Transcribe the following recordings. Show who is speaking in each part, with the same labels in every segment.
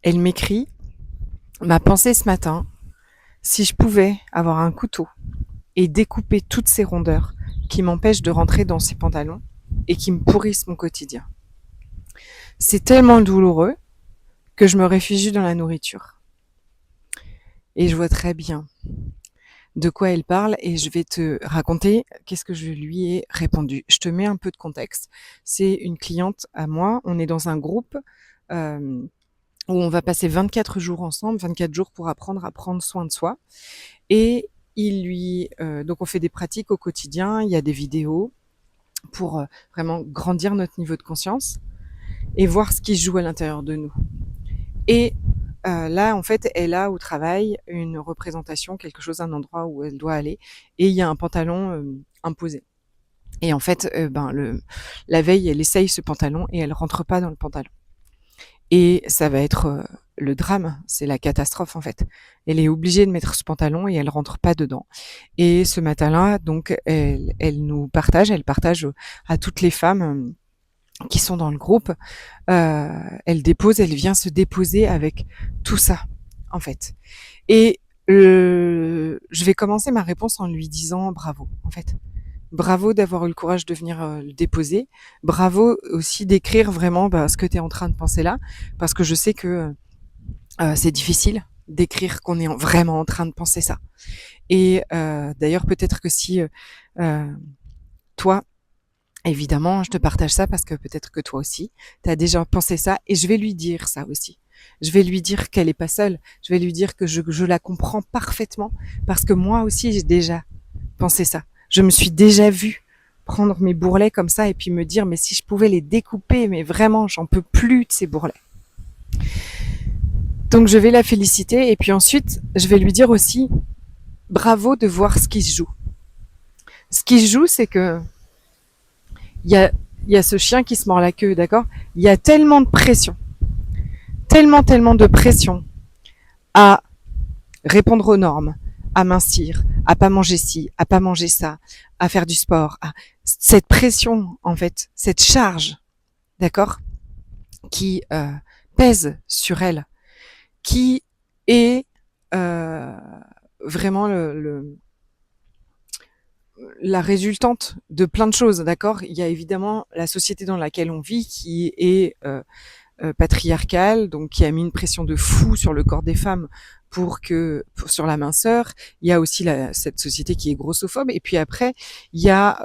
Speaker 1: Elle m'écrit: «Ma pensée ce matin, si je pouvais avoir un couteau et découper toutes ces rondeurs qui m'empêchent de rentrer dans ces pantalons et qui me pourrissent mon quotidien. C'est tellement douloureux que je me réfugie dans la nourriture.» Et je vois très bien de quoi elle parle et je vais te raconter qu'est-ce que je lui ai répondu. Je te mets un peu de contexte. C'est une cliente à moi. On est dans un groupe euh, où on va passer 24 jours ensemble, 24 jours pour apprendre à prendre soin de soi. Et donc on fait des pratiques au quotidien. Il y a des vidéos pour vraiment grandir notre niveau de conscience et voir ce qui se joue à l'intérieur de nous. Et là, en fait, elle a au travail une représentation, quelque chose, un endroit où elle doit aller, et il y a un pantalon imposé. Et en fait, la veille, elle essaye ce pantalon et elle rentre pas dans le pantalon. Et ça va être le drame, c'est la catastrophe en fait. Elle est obligée de mettre ce pantalon et elle rentre pas dedans. Et ce matin-là, donc, elle partage à toutes les femmes qui sont dans le groupe. Elle vient se déposer avec tout ça, en fait. Et je vais commencer ma réponse en lui disant bravo, en fait. Bravo d'avoir eu le courage de venir le déposer. Bravo aussi d'écrire vraiment ce que tu es en train de penser là, parce que je sais que c'est difficile d'écrire qu'on est vraiment en train de penser ça. Et d'ailleurs, peut-être que si toi, évidemment, je te partage ça parce que peut-être que toi aussi, tu as déjà pensé ça et je vais lui dire ça aussi. Je vais lui dire qu'elle est pas seule. Je vais lui dire que je la comprends parfaitement parce que moi aussi, j'ai déjà pensé ça. Je me suis déjà vue prendre mes bourrelets comme ça et puis me dire, mais si je pouvais les découper, mais vraiment, j'en peux plus de ces bourrelets. Donc, je vais la féliciter et puis ensuite, je vais lui dire aussi, bravo de voir ce qui se joue. Ce qui se joue, c'est que il y a ce chien qui se mord la queue, d'accord? Il y a tellement de pression, tellement de pression à répondre aux normes, à mincir, à pas manger ci, à pas manger ça, à faire du sport, cette pression, en fait, cette charge, d'accord, qui pèse sur elle, qui est euh, vraiment la résultante de plein de choses, d'accord. Il y a évidemment la société dans laquelle on vit qui est patriarcale, donc qui a mis une pression de fou sur le corps des femmes sur la minceur. Il y a aussi cette société qui est grossophobe. Et puis après, il y a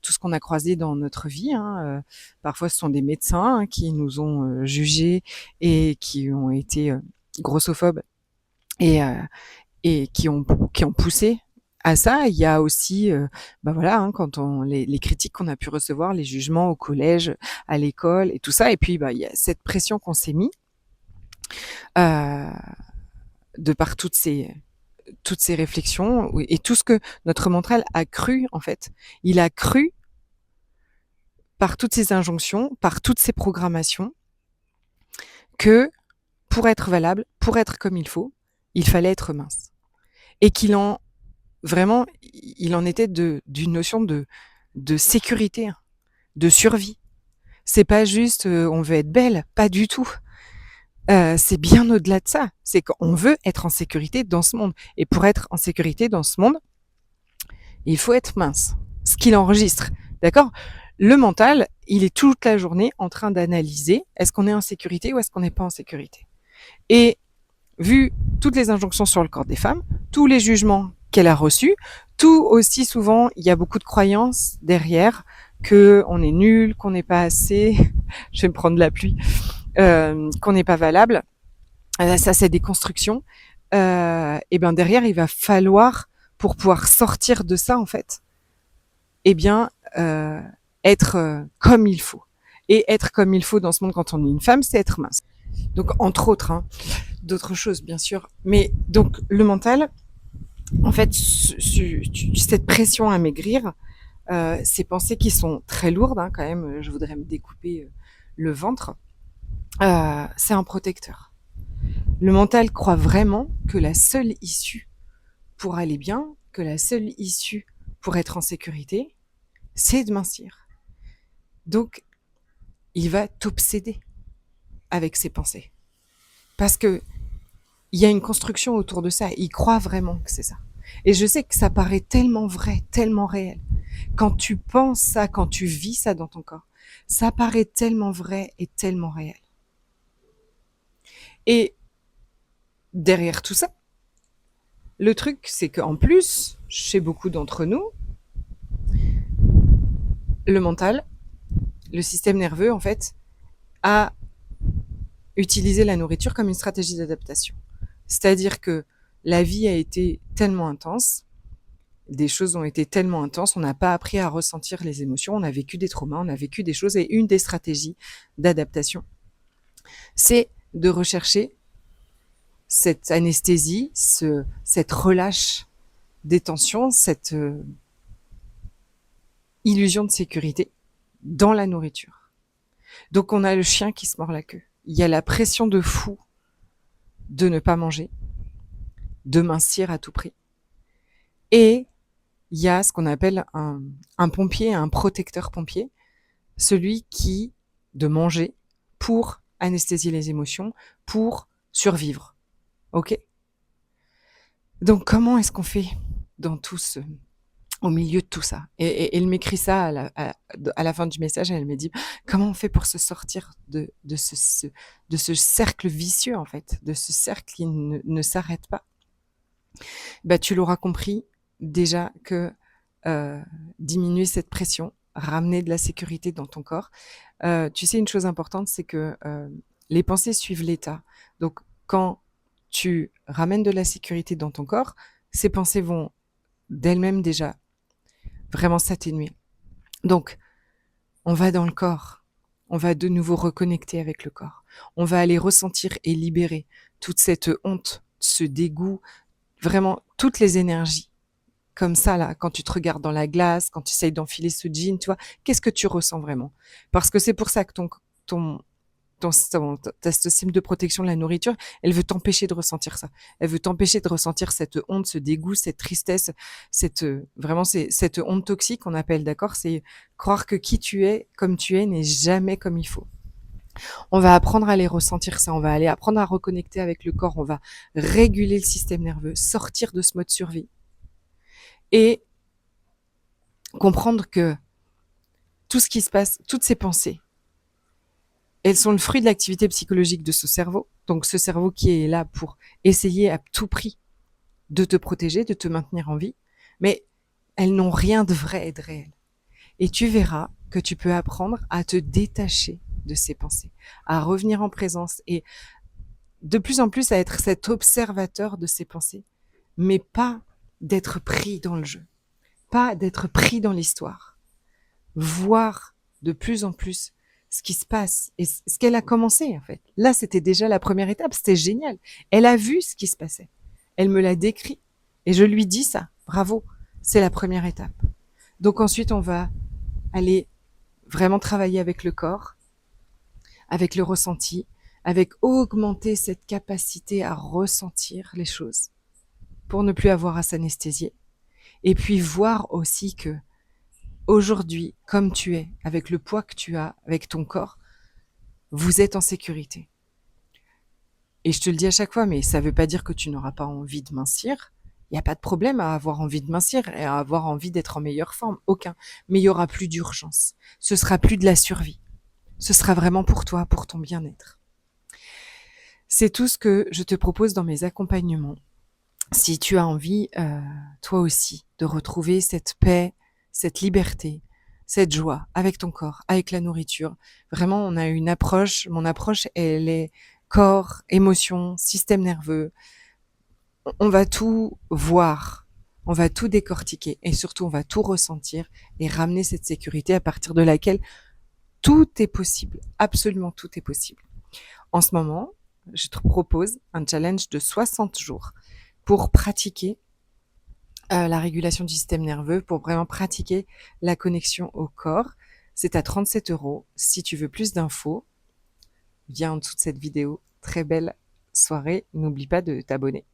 Speaker 1: tout ce qu'on a croisé dans notre vie. Parfois, ce sont des médecins qui nous ont jugés et qui ont été grossophobes et, euh, et qui ont poussé à ça. Il y a aussi, quand les critiques qu'on a pu recevoir, les jugements au collège, à l'école et tout ça. Et puis, il y a cette pression qu'on s'est mis euh, de par toutes ces réflexions et tout ce que notre mental a cru en fait. Il a cru par toutes ces injonctions, par toutes ces programmations, que pour être valable, pour être comme il fallait être mince. Et il en était d'une notion de sécurité, de survie. C'est pas juste on veut être belle, pas du tout. C'est bien au-delà de ça. C'est qu'on veut être en sécurité dans ce monde. Et pour être en sécurité dans ce monde, il faut être mince. Ce qu'il enregistre, d'accord? Le mental, il est toute la journée en train d'analyser est-ce qu'on est en sécurité ou est-ce qu'on n'est pas en sécurité. Et vu toutes les injonctions sur le corps des femmes, tous les jugements qu'elle a reçus, tout aussi souvent, il y a beaucoup de croyances derrière que on est nul, qu'on n'est pas assez, je vais me prendre la pluie, qu'on n'est pas valable. Ça, c'est des constructions. Et bien derrière, il va falloir, pour pouvoir sortir de ça, en fait, eh bien, être comme il faut. Et être comme il faut dans ce monde quand on est une femme, c'est être mince. Donc, entre autres, d'autres choses, bien sûr. Mais donc, le mental, en fait, cette pression à maigrir, ces pensées qui sont très lourdes, quand même, je voudrais me découper le ventre, c'est un protecteur. Le mental croit vraiment que la seule issue pour aller bien, que la seule issue pour être en sécurité, c'est de mincir. Donc, il va t'obséder avec ses pensées. Parce que il y a une construction autour de ça. Ils croient vraiment que c'est ça. Et je sais que ça paraît tellement vrai, tellement réel. Quand tu penses ça, quand tu vis ça dans ton corps, ça paraît tellement vrai et tellement réel. Et derrière tout ça, le truc, c'est qu'en plus, chez beaucoup d'entre nous, le mental, le système nerveux, en fait, a utilisé la nourriture comme une stratégie d'adaptation. C'est-à-dire que la vie a été tellement intense, des choses ont été tellement intenses, on n'a pas appris à ressentir les émotions, on a vécu des traumas, on a vécu des choses, et une des stratégies d'adaptation, c'est de rechercher cette anesthésie, cette relâche des tensions, cette illusion de sécurité dans la nourriture. Donc on a le chien qui se mord la queue. Il y a la pression de fou de ne pas manger, de mincir à tout prix. Et il y a ce qu'on appelle un pompier, un protecteur pompier, celui qui de manger pour anesthésier les émotions, pour survivre. Ok ? Donc comment est-ce qu'on fait dans tout ce, au milieu de tout ça? Et elle m'écrit ça à la fin du message, elle me dit comment on fait pour se sortir de ce cercle vicieux, en fait, de ce cercle qui ne s'arrête pas. Bah, tu l'auras compris déjà que diminuer cette pression, ramener de la sécurité dans ton corps. Tu sais, une chose importante, c'est que les pensées suivent l'état. Donc, quand tu ramènes de la sécurité dans ton corps, ces pensées vont d'elles-mêmes déjà vraiment s'atténuer. Donc, on va dans le corps, on va de nouveau reconnecter avec le corps. On va aller ressentir et libérer toute cette honte, ce dégoût, vraiment toutes les énergies. Comme ça, là, quand tu te regardes dans la glace, quand tu essayes d'enfiler ce jean, tu vois, qu'est-ce que tu ressens vraiment? Parce que c'est pour ça que ta système de protection de la nourriture, elle veut t'empêcher de ressentir ça. Elle veut t'empêcher de ressentir cette honte, ce dégoût, cette tristesse, vraiment, c'est cette honte toxique qu'on appelle, d'accord? C'est croire que qui tu es, comme tu es, n'est jamais comme il faut. On va apprendre à aller ressentir ça, on va aller apprendre à reconnecter avec le corps, on va réguler le système nerveux, sortir de ce mode survie. Et comprendre que tout ce qui se passe, toutes ces pensées, elles sont le fruit de l'activité psychologique de ce cerveau. Donc ce cerveau qui est là pour essayer à tout prix de te protéger, de te maintenir en vie, mais elles n'ont rien de vrai et de réel. Et tu verras que tu peux apprendre à te détacher de ces pensées, à revenir en présence et de plus en plus à être cet observateur de ces pensées, mais pas d'être pris dans le jeu, pas d'être pris dans l'histoire. Voir de plus en plus ce qui se passe et ce qu'elle a commencé, en fait. Là, c'était déjà la première étape, c'était génial. Elle a vu ce qui se passait. Elle me l'a décrit et je lui dis ça. Bravo, c'est la première étape. Donc ensuite, on va aller vraiment travailler avec le corps, avec le ressenti, avec augmenter cette capacité à ressentir les choses pour ne plus avoir à s'anesthésier. Et puis voir aussi que aujourd'hui, comme tu es, avec le poids que tu as, avec ton corps, vous êtes en sécurité. Et je te le dis à chaque fois, mais ça ne veut pas dire que tu n'auras pas envie de mincir. Il n'y a pas de problème à avoir envie de mincir et à avoir envie d'être en meilleure forme, aucun. Mais il n'y aura plus d'urgence. Ce sera plus de la survie. Ce sera vraiment pour toi, pour ton bien-être. C'est tout ce que je te propose dans mes accompagnements. Si tu as envie, toi aussi, de retrouver cette paix, cette liberté, cette joie avec ton corps, avec la nourriture. Vraiment, on a une approche, mon approche, elle est corps, émotion, système nerveux. On va tout voir, on va tout décortiquer et surtout on va tout ressentir et ramener cette sécurité à partir de laquelle tout est possible, absolument tout est possible. En ce moment, je te propose un challenge de 60 jours pour pratiquer la régulation du système nerveux, pour vraiment pratiquer la connexion au corps. C'est à 37 €. Si tu veux plus d'infos, viens en dessous de cette vidéo. Très belle soirée. N'oublie pas de t'abonner.